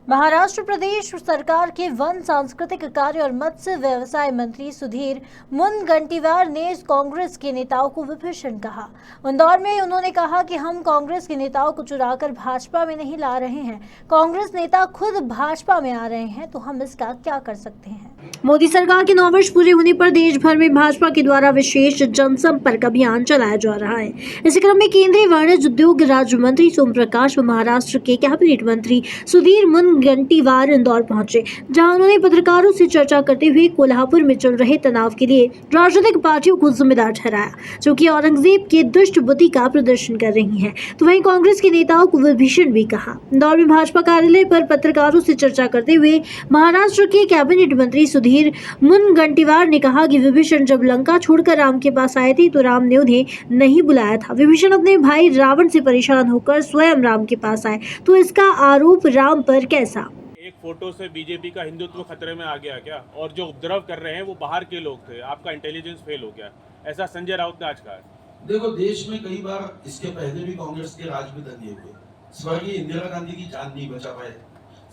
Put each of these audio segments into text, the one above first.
महाराष्ट्र प्रदेश सरकार के वन, सांस्कृतिक कार्य और मत्स्य व्यवसाय मंत्री सुधीर मुनगंटीवार ने कांग्रेस के नेताओं को विभीषण कहा। इंदौर में उन्होंने कहा कि हम कांग्रेस के नेताओं को चुराकर भाजपा में नहीं ला रहे हैं, कांग्रेस नेता खुद भाजपा में आ रहे हैं, तो हम इसका क्या कर सकते हैं। मोदी सरकार के 9 वर्ष पूरे होने पर देश भर में भाजपा के द्वारा विशेष जनसंपर्क अभियान चलाया जा रहा है। इसी क्रम में केंद्रीय वाणिज्य उद्योग राज्य मंत्री सोम प्रकाश व महाराष्ट्र के कैबिनेट मंत्री सुधीर मुनगंटीवार इंदौर पहुंचे, जहां उन्होंने पत्रकारों से चर्चा करते हुए कोल्हापुर में चल रहे तनाव के लिए राजनीतिक पार्टियों को जिम्मेदार ठहराया, जो कि औरंगजेब के दुष्ट बुद्धि का प्रदर्शन कर रही हैं। तो वहीं कांग्रेस के नेताओं को विभीषण भी कहा। इंदौर में भाजपा कार्यालय पर पत्रकारों से चर्चा करते हुए महाराष्ट्र के कैबिनेट मंत्री सुधीर मुनगंटीवार ने कहा कि विभीषण जब लंका छोड़कर राम के पास आए थे तो राम ने उन्हें नहीं बुलाया था। विभीषण अपने भाई रावण से परेशान होकर स्वयं राम के पास आए, तो इसका आरोप राम पर कैसा। एक फोटो से बीजेपी का हिंदुत्व खतरे में आ गया क्या? और जो उपद्रव कर रहे हैं वो बाहर के लोग थे, आपका इंटेलिजेंस फेल हो गया, ऐसा संजय राउत ने आज कहा है। देखो, देश में कई बार इसके पहले भी कांग्रेस के राज में दंगे हुए। स्वर्गीय इंदिरा गांधी की जान नहीं बचा पाए,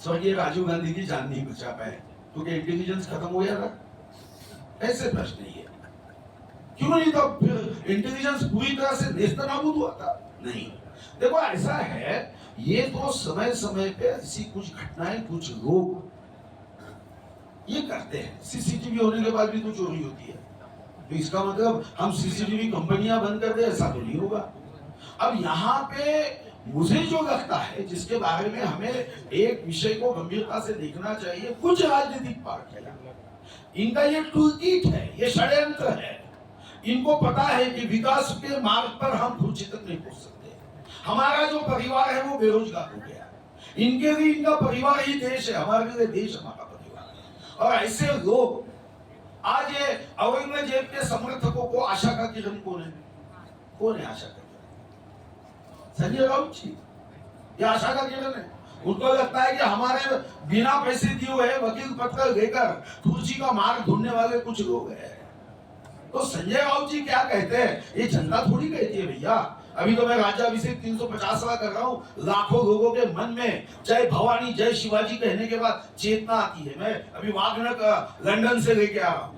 स्वर्गीय राजीव गांधी की जान नहीं बचा पाए, क्योंकि इंटेलिजेंस खत्म हो गया था। ऐसे प्रश्न नहीं है, क्यों नहीं था? फिर इंटेलिजेंस पूरी तरह से नेस्तनाबूद हुआ था? नहीं। देखो, ऐसा है, ये तो समय समय पे ऐसी कुछ घटनाएं, कुछ लोग ये करते हैं। सीसीटीवी होने के बाद भी तो चोरी होती है, तो इसका मतलब हम सीसीटीवी कंपनियां बंद कर दे, ऐसा तो नहीं होगा। अब यहाँ पे मुझे जो लगता है, जिसके बारे में हमें एक विषय को गंभीरता से देखना चाहिए, कुछ राजनीतिक पार्टियां, इनका ये टूलकिट है, ये षड्यंत्र है। इनको पता है कि विकास के मार्ग पर हम कुछ तक नहीं पहुंच सकते। हमारा जो परिवार है वो बेरोजगार हो गया, इनके लिए इनका परिवार ही देश है, हमारे लिए देश हमारा परिवार है। और ऐसे लोग आज ये औरंगजेब के समर्थकों को आशा का किरण कौन है? कौन है आशा का किरण? संजय राउत जी, ये आशा का किरण है। उनको लगता है कि हमारे बिना पैसे दिए हुए वकील पत्र लेकर कुर्सी का मार्ग ढूंढने वाले कुछ लोग हैं। तो संजय राउत जी क्या कहते हैं, ये जनता थोड़ी कहती है भैया। अभी तो मैं राज्याभिषेक 350वां कर रहा हूँ, लाखों लोगों के मन में जय भवानी जय शिवाजी कहने के बाद चेतना आती है। मैं अभी वागनर का लंदन से लेके आ रहा हूँ,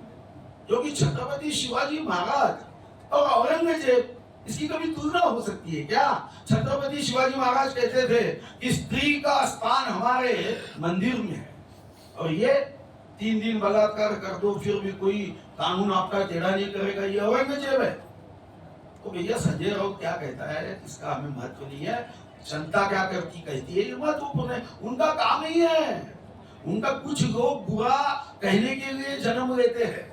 जो कि छत्रपति शिवाजी महाराज और औरंगजेब, इसकी कभी तुलना हो सकती है क्या? छत्रपति शिवाजी महाराज कहते थे कि स्त्री का स्थान हमारे मंदिर में है, और ये 3 दिन बलात्कार कर दो फिर भी कोई कानून आपका टेढ़ा नहीं करेगा, ये औरंगजेब है। तो भैया संजय राउत क्या कहता है इसका हमें महत्व नहीं है, जनता क्या करती कहती है ये महत्वपूर्ण है। उनका काम ही है, उनका कुछ लोग बुरा कहने के लिए जन्म लेते हैं,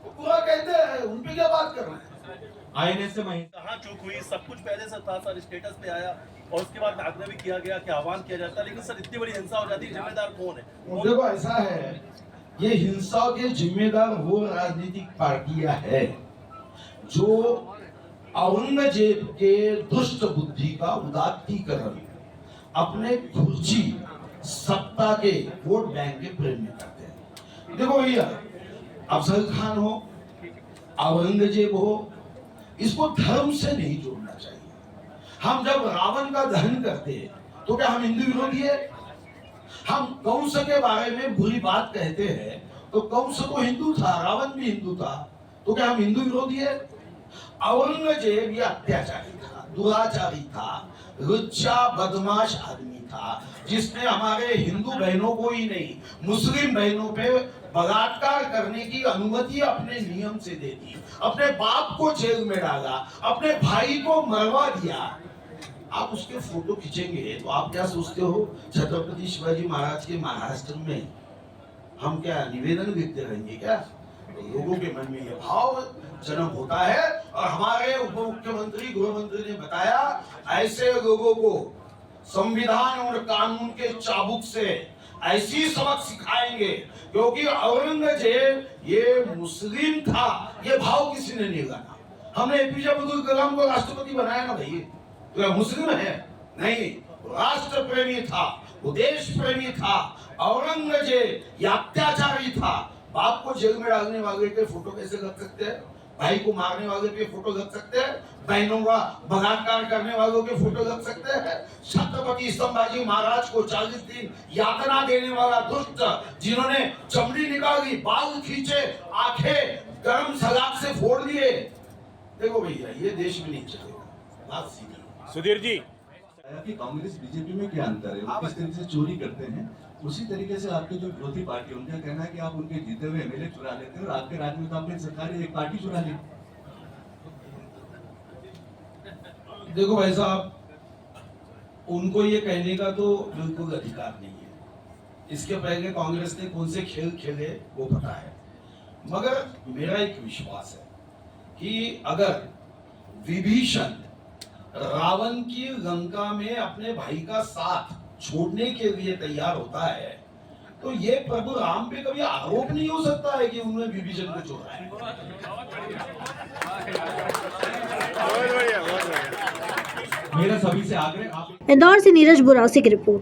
वो बुरा कहते हैं, उन पे क्या बात कर रहे हैं? आईएनएस से कहाँ चूक हुई, सब कुछ पहले से था सर, स्टेटस पे आया और उसके बाद आग्रह भी किया गया कि आह्वान किया जाता, लेकिन सर इतनी बड़ी हिंसा हो जाती है, जिम्मेदार कौन है? देखो, ऐसा है, ये हिंसा के जिम्मेदार वो राजनीतिक पार्टियां हैं जो औरंगजेब के दुष्ट बुद्धि का उदात्तीकरण अपने कुर्सी सत्ता के वोट बैंक के प्रेम में करते हैं। देखो भैया, अफजल खान हो, औरंगजेब हो, इसको धर्म से नहीं जोड़ना चाहिए। हम जब रावण का दहन करते हैं तो क्या हम हिंदू विरोधी है? हम कंस के बारे में बुरी बात कहते हैं तो कंस तो हिंदू था, रावण भी हिंदू था, तो क्या हम हिंदू विरोधी है? औरंगजेब ये अत्याचारी था, दुराचारी था, लुच्चा बदमाश आदमी था, जिसने हमारे हिंदू बहनों को ही नहीं मुस्लिम बहनों पे बलात्कार करने की अनुमति अपने नियम से दे दी, अपने बाप को जेल में डाला, अपने भाई को मरवा दिया। आप उसके फोटो खींचेंगे तो आप क्या सोचते हो, छत्रपति शिवाजी महाराज के महाराष्ट्र में हम क्या निवेदन लिखते रहेंगे क्या? तो लोगों के मन में यह भाव जन्म होता है, और हमारे उप मुख्यमंत्री गृह मंत्री ने बताया ऐसे लोगों को संविधान और कानून के चाबुक से ऐसी सबक सिखाएंगे, क्योंकि औरंगजेब ये मुस्लिम था, ये भाव किसी ने नहीं लाना। हमने एपीजे अब्दुल कलाम को राष्ट्रपति बनाया ना भाई, तो मुस्लिम है नहीं, राष्ट्र प्रेमी था, वो देश प्रेमी था। औरंगजेब ये अत्याचारी था, बाप को जेल में डालने वाले के फोटो कैसे लग सकते हैं? भाई को मारने वालों के फोटो लग सकते हैं, बहनों का बलात्कार करने वालों के फोटो लग सकते हैं। छत्रपति संभाजी महाराज को 40 दिन यातना देने वाला दुष्ट, जिन्होंने चमड़ी निकाली, बाल खींचे, आंखें गर्म सलाब से फोड़ दिए। देखो भैया, ये देश में नहीं चलेगा। बात सीधी है। सुधीर जी, कि कांग्रेस बीजेपी में क्या अंतर है, वो किस तरीके से चोरी करते हैं, उसी तरीके से आपके जो विरोधी पार्टी, उनका कहना है कि आप उनके जीते हुए एमएलए चुरा लेते हैं और आपके राज्य में तो आपने सरकारी एक पार्टी चुरा ली। देखो भाई साहब, उनको ये कहने का तो बिल्कुल अधिकार नहीं है। इसके पहले कांग्रेस ने कौन से खेल खेले वो पता है, मगर मेरा एक विश्वास है कि अगर विभीषण रावण की लंका में अपने भाई का साथ छोड़ने के लिए तैयार होता है, तो ये प्रभु राम पे कभी आरोप नहीं हो सकता है कि उन्होंने विभीषण को छोड़ा है। मेरा सभी से आग्रह, आप इंदौर से नीरज बुरासी की रिपोर्ट।